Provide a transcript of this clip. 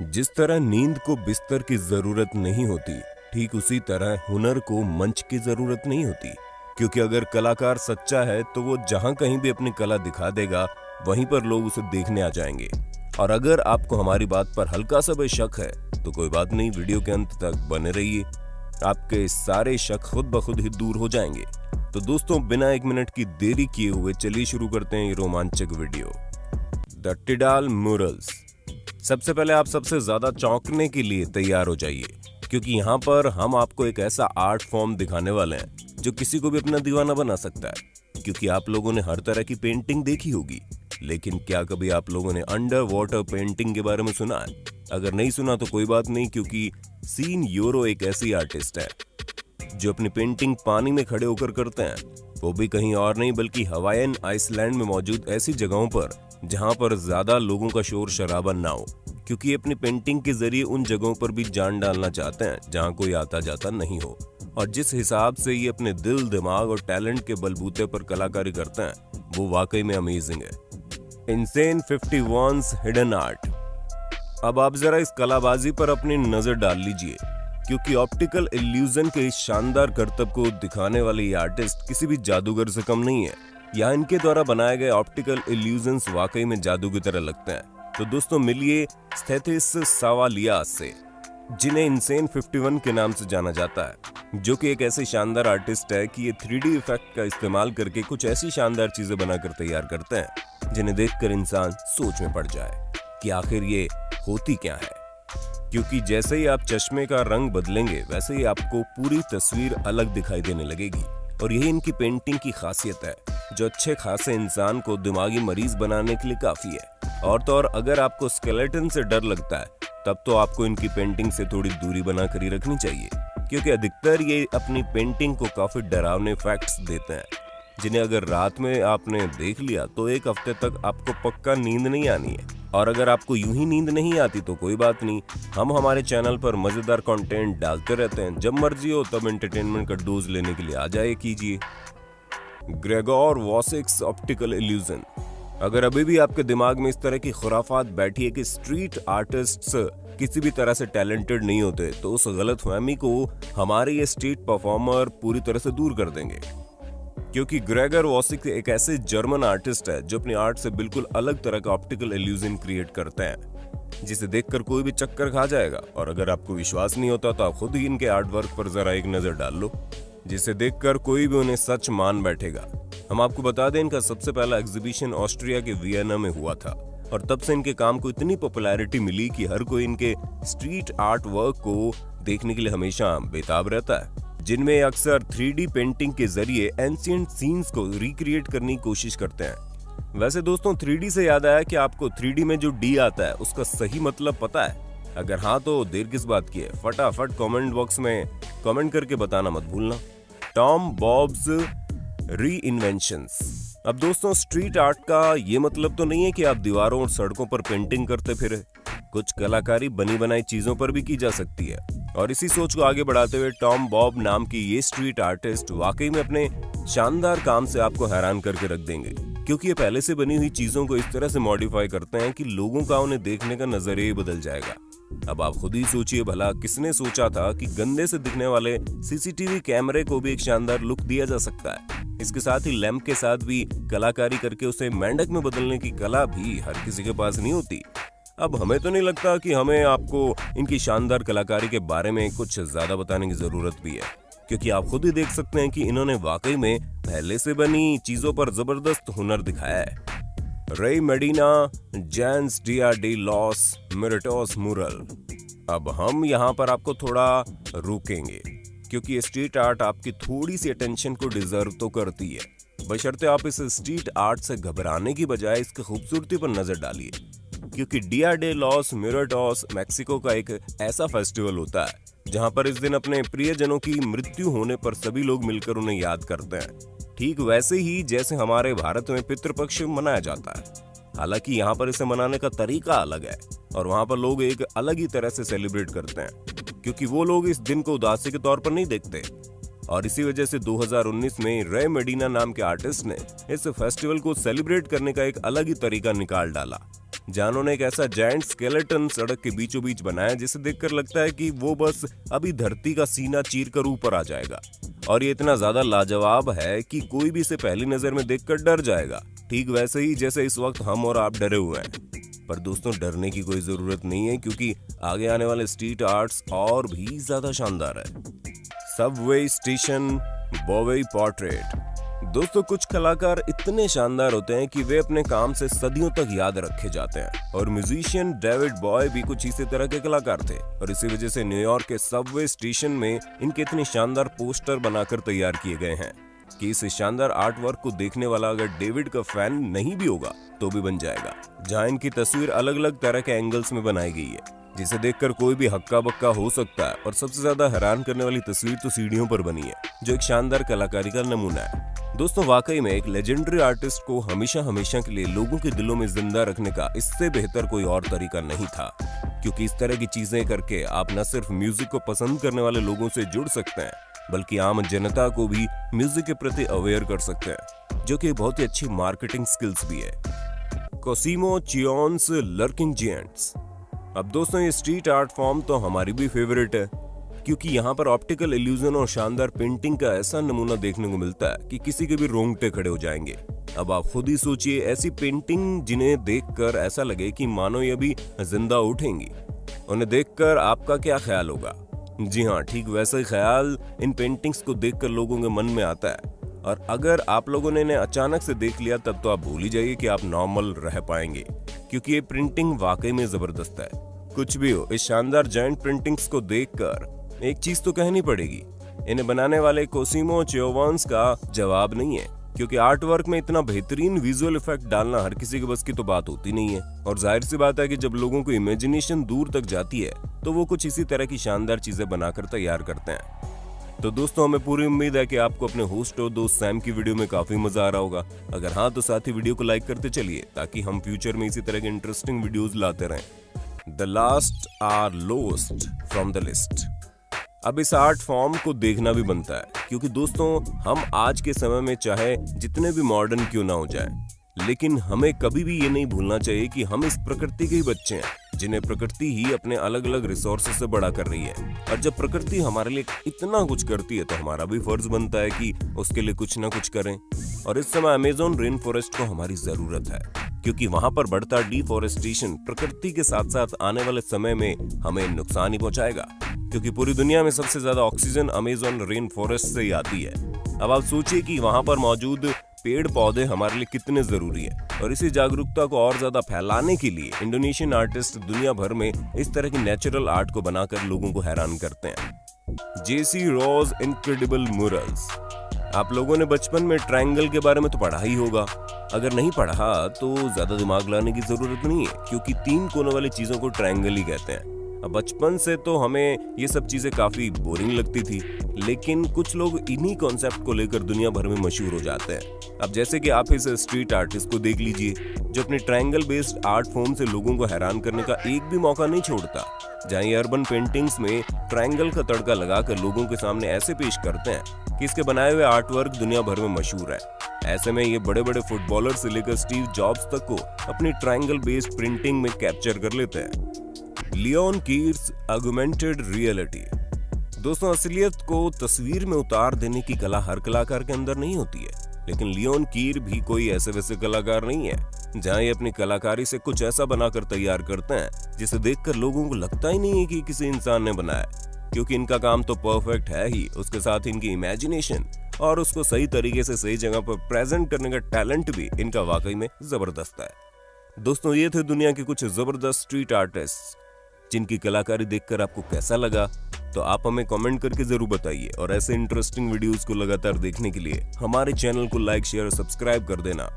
जिस तरह नींद को बिस्तर की जरूरत नहीं होती, ठीक उसी तरह हुनर को मंच की जरूरत नहीं होती। क्योंकि अगर कलाकार सच्चा है तो वो जहां कहीं भी अपनी कला दिखा देगा, वहीं पर लोग उसे देखने आ जाएंगे। और अगर आपको हमारी बात पर हल्का सा भी शक है तो कोई बात नहीं, वीडियो के अंत तक बने रहिए, आपके सारे शक खुद ब खुद ही दूर हो जाएंगे। तो दोस्तों, बिना एक मिनट की देरी किए हुए चलिए शुरू करते हैं ये रोमांचक वीडियो। The टिडाल murals. सबसे पहले आप सबसे ज्यादा चौंकने के लिए तैयार हो जाइए, क्योंकि यहाँ पर हम आपको एक ऐसा आर्ट फॉर्म दिखाने वाले हैं जो किसी को भी अपना दीवाना बना सकता है। क्योंकि आप लोगों ने हर तरह की पेंटिंग देखी होगी, लेकिन क्या कभी आप लोगों ने अंडर वाटर पेंटिंग के बारे में सुना है? अगर नहीं सुना तो कोई बात नहीं, क्योंकि सीन यूरो एक ऐसी आर्टिस्ट है जो अपनी पेंटिंग पानी में खड़े होकर करते हैं, वो भी कहीं और नहीं बल्कि हवाईन आइसलैंड में मौजूद ऐसी जगहों पर जहां पर ज्यादा लोगों का शोर शराबा ना हो। क्योंकि अपनी पेंटिंग के जरिए उन जगहों पर भी जान डालना चाहते हैं जहां कोई आता जाता नहीं हो। और जिस हिसाब से ये अपने दिल, दिमाग और टैलेंट के बलबूते पर कलाकारी करते हैं, वो वाकई में अमेजिंग है। Insane 51's hidden art. अब आप जरा इस कलाबाजी पर अपनी नजर डाल लीजिए, क्योंकि ऑप्टिकल इल्यूजन के इस शानदार करतब को दिखाने वाले ये आर्टिस्ट किसी भी जादूगर से कम नहीं है। यहाँ इनके द्वारा बनाए गए ऑप्टिकल इल्यूजन्स वाकई में जादू की तरह लगते हैं। तो दोस्तों, मिलिए स्थेथिस सावालियास से, जिन्हें इनसेन 51 के नाम से जाना जाता है, जो कि एक ऐसे शानदार आर्टिस्ट है कि ये 3D इफेक्ट का इस्तेमाल करके कुछ ऐसी शानदार चीजें बनाकर तैयार करते हैं जिन्हें देखकर इंसान सोच में पड़ जाए कि आखिर ये होती क्या है। क्योंकि जैसे ही आप चश्मे का रंग बदलेंगे, वैसे ही आपको पूरी तस्वीर अलग दिखाई देने लगेगी। और यही इनकी पेंटिंग की खासियत है, जो अच्छे खासे इंसान को दिमागी मरीज बनाने के लिए काफी है। और तो और अगर आपको स्केलेटन से डर लगता है, तब तो आपको इनकी पेंटिंग से थोड़ी दूरी बनाकर ही रखनी चाहिए, क्योंकि अधिकतर ये अपनी पेंटिंग को काफी डरावने फैक्ट्स देते हैं, जिन्हें अगर रात में आपने देख लिया तो एक हफ्ते तक आपको पक्का नींद नहीं आनी है। और अगर आपको यूं ही नींद नहीं आती तो कोई बात नहीं, हम हमारे चैनल पर मजेदार कंटेंट डालते रहते हैं। जब मर्जी हो तब एंटरटेनमेंट का डोज लेने के लिए आ जाए कीजिए। Gregor Wosik's optical illusion. अगर अभी भी आपके दिमाग में इस तरह की खुराफात बैठी है कि स्ट्रीट आर्टिस्ट्स किसी भी तरह से टैलेंटेड नहीं होते, तो उस गलतफहमी को हमारे ये स्ट्रीट परफॉर्मर पूरी तरह से दूर कर देंगे। क्योंकि ग्रेगर वॉसिक एक ऐसे जर्मन आर्टिस्ट है जो अपनी आर्ट से बिल्कुल अलग तरह का ऑप्टिकल इल्यूजन क्रिएट करते हैं, जिसे देखकर कोई भी चक्कर खा जाएगा। और अगर आपको विश्वास नहीं होता तो आप खुद ही इनके आर्ट वर्क पर जरा एक नजर डाल लो, जिसे देखकर कोई भी उन्हें सच मान बैठेगा। हम आपको बता दें, इनका सबसे पहला एग्जीबिशन ऑस्ट्रिया के वियना में हुआ था, और तब से इनके काम को इतनी पॉपुलैरिटी मिली कि हर कोई इनके स्ट्रीट आर्ट वर्क को देखने के लिए हमेशा बेताब रहता है, जिनमें अक्सर 3D पेंटिंग के जरिए एंशिएंट सीन्स को रिक्रिएट करने की कोशिश करते हैं। वैसे दोस्तों, 3D से याद आया कि आपको 3D में जो D आता है उसका सही मतलब पता है? अगर हाँ तो देर किस बात की है, फटाफट कमेंट बॉक्स में कमेंट करके बताना मत भूलना। Tom Bob's reinventions. अब दोस्तों, स्ट्रीट आर्ट का ये मतलब तो नहीं है कि आप दीवारों और सड़कों पर पेंटिंग करते फिरे। कुछ कलाकारी बनी बनाई चीजों पर भी की जा सकती है। और इसी सोच को आगे बढ़ाते हुए टॉम बॉब नाम की ये स्ट्रीट आर्टिस्ट वाकई में अपने शानदार काम से आपको हैरान करके रख देंगे, क्योंकि ये पहले से बनी हुई चीजों को इस तरह से मॉडिफाई करते हैं कि लोगों का उन्हें देखने का नजरिया ही बदल जाएगा। अब आप खुद ही सोचिए, भला किसने सोचा था कि गंदे से दिखने वाले सीसीटीवी कैमरे को भी एक शानदार लुक दिया जा सकता है। इसके साथ ही लैंप के साथ भी कलाकारी करके उसे मेंढक में बदलने की कला भी हर किसी के पास नहीं होती। अब हमें तो नहीं लगता कि हमें आपको इनकी शानदार कलाकारी के बारे में कुछ ज्यादा बताने की जरूरत भी है, क्योंकि आप खुद ही देख सकते हैं कि इन्होंने वाकई में पहले से बनी चीजों पर जबरदस्त हुनर दिखाया है। रे मेडिना जैंस डिया डी लॉस मिरेटोस मुरल। अब हम यहाँ पर आपको थोड़ा रोकेंगे, क्योंकि ये स्ट्रीट आर्ट आपकी थोड़ी सी अटेंशन को डिजर्व तो करती है, बशर्ते आप इस स्ट्रीट आर्ट से घबराने की बजाय इसकी खूबसूरती पर नजर डालिए। क्योंकि डिया डे लॉस मिरेटोस मैक्सिको का एक ऐसा फेस्टिवल होता है जहां पर इस दिन अपने प्रियजनों की मृत्यु होने पर सभी लोग मिलकर उन्हें याद करते हैं। ठीक वैसे ही जैसे हमारे भारत में पितृपक्ष मनाया जाता है। हालांकि यहाँ पर इसे मनाने का तरीका अलग है, और वहाँ पर लोग एक अलग ही तरह से सेलिब्रेट करते हैं, क्योंकि वो लोग इस दिन को उदासी के तौर पर नहीं देखते। और इसी वजह से 2019 में रे मेडिना नाम के आर्टिस्ट ने इस फेस्टिवल को सेलिब्रेट करने का एक अलग ही तरीका निकाल डाला, जानों ने एक ऐसा जायंट स्केलेटन सड़क के बीचों बीच बनाया जिसे देखकर लगता है कि वो बस अभी धरती का सीना चीर कर ऊपर आ जाएगा। और ये इतना ज्यादा लाजवाब है कि कोई भी इसे पहली नजर में देखकर डर जाएगा, ठीक वैसे ही जैसे इस वक्त हम और आप डरे हुए हैं। पर दोस्तों, डरने की कोई जरूरत नहीं है, क्योंकि आगे आने वाले स्ट्रीट आर्ट्स और भी ज्यादा शानदार है। सबवे स्टेशन बोवे पोर्ट्रेट। दोस्तों, कुछ कलाकार इतने शानदार होते हैं कि वे अपने काम से सदियों तक याद रखे जाते हैं, और म्यूजिशियन डेविड बॉय भी कुछ इसी तरह के कलाकार थे। और इसी वजह से न्यूयॉर्क के सबवे स्टेशन में इनके इतने शानदार पोस्टर बनाकर तैयार किए गए हैं कि इस शानदार आर्ट वर्क को देखने वाला अगर डेविड का फैन नहीं भी होगा तो भी बन जाएगा। जहां इनकी तस्वीर अलग अलग तरह के एंगल्स में बनाई गई है, जिसे देखकर कोई भी हक्का बक्का हो सकता है। और सबसे ज्यादा हैरान करने वाली तस्वीर तो सीढ़ियों पर बनी है, जो एक शानदार कलाकारी का नमूना है। दोस्तों, वाकई में एक लेजेंडरी आर्टिस्ट को हमेशा हमेशा के लिए लोगों के दिलों में जिंदा रखने का इससे बेहतर कोई और तरीका नहीं था, क्योंकि इस तरह की चीजें करके आप न सिर्फ म्यूजिक को पसंद करने वाले लोगों से जुड़ सकते हैं, बल्कि आम जनता को भी म्यूजिक के प्रति अवेयर कर सकते हैं, जो कि बहुत ही अच्छी मार्केटिंग स्किल्स भी है। Cosimo Chione's lurking giants. अब दोस्तों, ये स्ट्रीट आर्ट फॉर्म तो हमारी भी फेवरेट है, क्योंकि यहाँ पर ऑप्टिकल इल्यूजन और शानदार पेंटिंग का ऐसा नमूना देखने को मिलता है कि किसी के भी रोंगटे खड़े हो जाएंगे। अब आप खुद ही सोचिए, ऐसी पेंटिंग जिन्हें देखकर ऐसा लगे कि मानो ये भी जिंदा उठेंगी। उन्हें देखकर आपका क्या ख्याल होगा? जी हाँ, ठीक वैसा ही ख्याल इन पेंटिंग्स को देखकर लोगों के मन में आता है। और अगर आप लोगों ने इन्हें अचानक से देख लिया, तब तो आप भूल ही जाइए कि आप नॉर्मल रह पाएंगे, क्योंकि ये प्रिंटिंग वाकई में जबरदस्त है। कुछ भी हो, इस शानदार जायंट प्रिंटिंग्स को देखकर एक चीज तो कहनी पड़ेगी, इन्हें बनाने वाले कोसिमो चियोन्स का जवाब नहीं है, क्योंकि आर्ट वर्क में इतना बेहतरीन विजुअल इफेक्ट डालना हर किसी के बस की तो बात होती नहीं है। और जाहिर सी बात है कि जब लोगों को इमेजिनेशन दूर तक जाती है तो वो कुछ इसी तरह की शानदार चीजें बनाकर तैयार करते हैं। तो दोस्तों, हमें पूरी उम्मीद है कि आपको अपने होस्ट और दोस्त सैम की वीडियो में काफी मजा आ रहा होगा। अगर हाँ, तो साथ ही वीडियो को लाइक करते चलिए, ताकि हम फ्यूचर में इसी तरह के इंटरेस्टिंग वीडियोस लाते रहें। The last are lost from the list. अब इस आर्ट फॉर्म को देखना भी बनता है, क्योंकि दोस्तों, हम आज के समय में चाहे जितने भी मॉडर्न क्यों ना हो जाए, लेकिन हमें कभी भी ये नहीं भूलना चाहिए कि हम इस प्रकृति के ही बच्चे हैं, जिन्हें प्रकृति ही अपने अलग अलग रिसोर्सेज से बड़ा कर रही है। और जब प्रकृति हमारे लिए इतना कुछ करती है, तो हमारा भी फर्ज बनता है कि उसके लिए कुछ ना कुछ करें। और इस समय अमेज़न रेन फॉरेस्ट को हमारी जरूरत है, क्योंकि वहां पर बढ़ता डिफॉरेस्टेशन प्रकृति के साथ साथ आने वाले समय में हमें नुकसान ही पहुंचाएगा, क्योंकि पूरी दुनिया में सबसे ज्यादा ऑक्सीजन अमेज़न रेन फॉरेस्ट से ही आती है। अब आप सोचिए कि वहां पर मौजूद पेड़ पौधे हमारे लिए कितने जरूरी है। और इसी जागरूकता को और ज्यादा फैलाने के लिए इंडोनेशियन आर्टिस्ट दुनिया भर में इस तरह की नेचुरल आर्ट को बनाकर लोगों को हैरान करते हैं। जेसी रोज इनक्रेडिबल म्यूरल्स। आप लोगों ने बचपन में ट्रायंगल के बारे में तो पढ़ा ही होगा। अगर नहीं पढ़ा तो ज्यादा दिमाग लाने की जरूरत नहीं है, क्योंकि 3 कोनों वाली चीजों को ट्रायंगल ही कहते हैं। अब बचपन से तो हमें ये सब चीजें काफी बोरिंग लगती थी, लेकिन कुछ लोग इन्हीं कॉन्सेप्ट को लेकर दुनिया भर में मशहूर हो जाते हैं। अब जैसे कि आप इस स्ट्रीट आर्टिस्ट को देख लीजिए, जो अपने ट्रायंगल बेस्ड आर्ट फॉर्म से लोगों को हैरान करने का एक भी मौका नहीं छोड़ता। जहाँ ये अर्बन पेंटिंग्स में ट्रायंगल का तड़का लगाकर लोगों के सामने ऐसे पेश करते हैं कि इसके बनाए हुए आर्ट वर्क दुनिया भर में मशहूर है। ऐसे में ये बड़े बड़े फुटबॉलर से लेकर स्टीव जॉब्स तक को अपनी ट्रायंगल बेस्ड प्रिंटिंग में कैप्चर कर लेते हैं। Leon Keer's augmented reality. दोस्तों, असलियत को तस्वीर में उतार देने की कला हर कलाकार के अंदर नहीं होती है, लेकिन लियोन कीर भी कोई ऐसे वैसे कलाकार नहीं है, जहां ये अपनी कलाकारी से कुछ ऐसा बनाकर तैयार करते हैं जिसे देखकर लोगों को लगता ही नहीं है कि किसी इंसान ने बनाया, क्योंकि इनका काम तो परफेक्ट है ही, उसके साथ इनकी इमेजिनेशन और उसको सही तरीके से सही जगह पर प्रेजेंट करने का टैलेंट भी इनका वाकई में जबरदस्त है। दोस्तों, ये थे दुनिया के कुछ जबरदस्त स्ट्रीट आर्टिस्ट, जिनकी कलाकारी देखकर आपको कैसा लगा, तो आप हमें कमेंट करके जरूर बताइए। और ऐसे इंटरेस्टिंग वीडियोस को लगातार देखने के लिए हमारे चैनल को लाइक, शेयर और सब्सक्राइब कर देना।